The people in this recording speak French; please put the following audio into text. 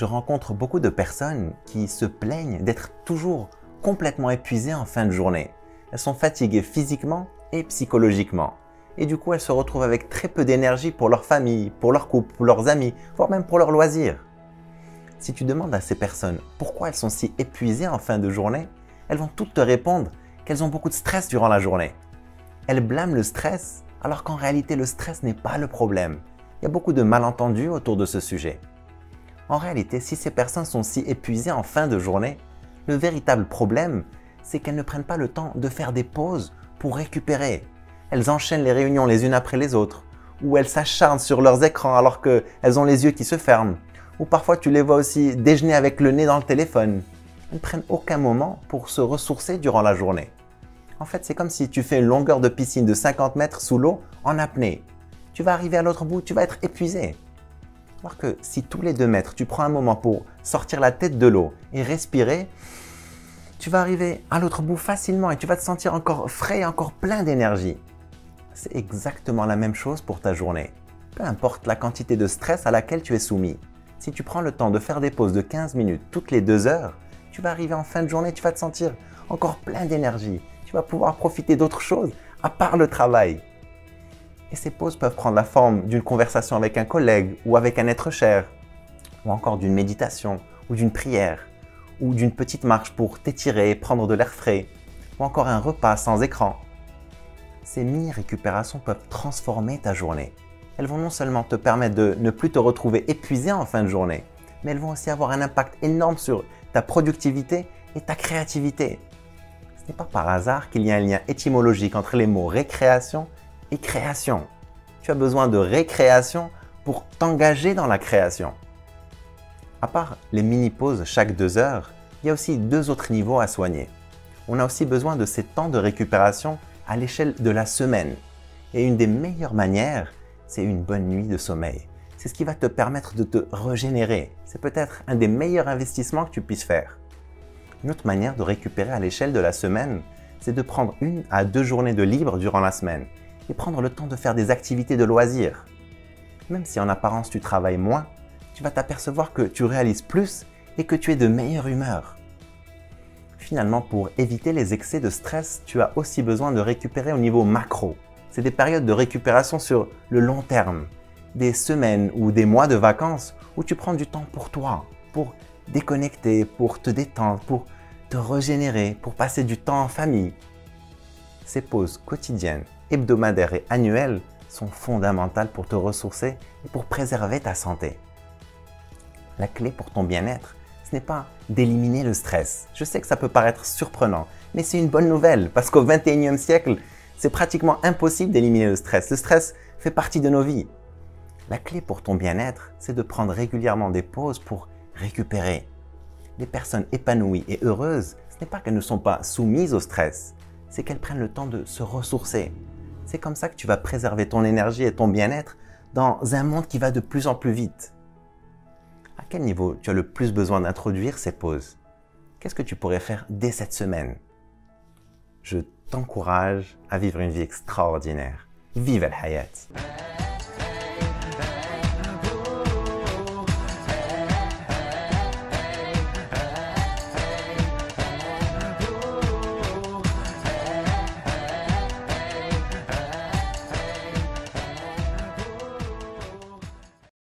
Je rencontre beaucoup de personnes qui se plaignent d'être toujours complètement épuisées en fin de journée. Elles sont fatiguées physiquement et psychologiquement. Et du coup, elles se retrouvent avec très peu d'énergie pour leur famille, pour leur couple, pour leurs amis, voire même pour leurs loisirs. Si tu demandes à ces personnes pourquoi elles sont si épuisées en fin de journée, elles vont toutes te répondre qu'elles ont beaucoup de stress durant la journée. Elles blâment le stress alors qu'en réalité le stress n'est pas le problème. Il y a beaucoup de malentendus autour de ce sujet. En réalité, si ces personnes sont si épuisées en fin de journée, le véritable problème, c'est qu'elles ne prennent pas le temps de faire des pauses pour récupérer. Elles enchaînent les réunions les unes après les autres, ou elles s'acharnent sur leurs écrans alors qu'elles ont les yeux qui se ferment, ou parfois tu les vois aussi déjeuner avec le nez dans le téléphone. Elles ne prennent aucun moment pour se ressourcer durant la journée. En fait, c'est comme si tu fais une longueur de piscine de 50 mètres sous l'eau en apnée. Tu vas arriver à l'autre bout, tu vas être épuisé. Alors que si tous les 2 mètres, tu prends un moment pour sortir la tête de l'eau et respirer, tu vas arriver à l'autre bout facilement et tu vas te sentir encore frais et encore plein d'énergie. C'est exactement la même chose pour ta journée. Peu importe la quantité de stress à laquelle tu es soumis. Si tu prends le temps de faire des pauses de 15 minutes toutes les 2 heures, tu vas arriver en fin de journée, tu vas te sentir encore plein d'énergie. Tu vas pouvoir profiter d'autre chose à part le travail. Et ces pauses peuvent prendre la forme d'une conversation avec un collègue ou avec un être cher, ou encore d'une méditation ou d'une prière, ou d'une petite marche pour t'étirer, prendre de l'air frais, ou encore un repas sans écran. Ces mini-récupérations peuvent transformer ta journée. Elles vont non seulement te permettre de ne plus te retrouver épuisé en fin de journée, mais elles vont aussi avoir un impact énorme sur ta productivité et ta créativité. Ce n'est pas par hasard qu'il y a un lien étymologique entre les mots récréation et création. Tu as besoin de récréation pour t'engager dans la création. À part les mini-pauses chaque 2 heures, il y a aussi 2 autres niveaux à soigner. On a aussi besoin de ces temps de récupération à l'échelle de la semaine. Et une des meilleures manières, c'est une bonne nuit de sommeil. C'est ce qui va te permettre de te régénérer. C'est peut-être un des meilleurs investissements que tu puisses faire. Une autre manière de récupérer à l'échelle de la semaine, c'est de prendre 1 à 2 journées de libre durant la semaine et prendre le temps de faire des activités de loisirs. Même si en apparence tu travailles moins, tu vas t'apercevoir que tu réalises plus et que tu es de meilleure humeur. Finalement, pour éviter les excès de stress, tu as aussi besoin de récupérer au niveau macro. C'est des périodes de récupération sur le long terme, des semaines ou des mois de vacances où tu prends du temps pour toi, pour déconnecter, pour te détendre, pour te régénérer, pour passer du temps en famille. Ces pauses quotidiennes, hebdomadaires et annuelles sont fondamentales pour te ressourcer et pour préserver ta santé. La clé pour ton bien-être, ce n'est pas d'éliminer le stress. Je sais que ça peut paraître surprenant, mais c'est une bonne nouvelle parce qu'au XXIe siècle, c'est pratiquement impossible d'éliminer le stress. Le stress fait partie de nos vies. La clé pour ton bien-être, c'est de prendre régulièrement des pauses pour récupérer. Les personnes épanouies et heureuses, ce n'est pas qu'elles ne sont pas soumises au stress, c'est qu'elles prennent le temps de se ressourcer. C'est comme ça que tu vas préserver ton énergie et ton bien-être dans un monde qui va de plus en plus vite. À quel niveau tu as le plus besoin d'introduire ces pauses? Qu'est-ce que tu pourrais faire dès cette semaine? Je t'encourage à vivre une vie extraordinaire. Vive el hayat!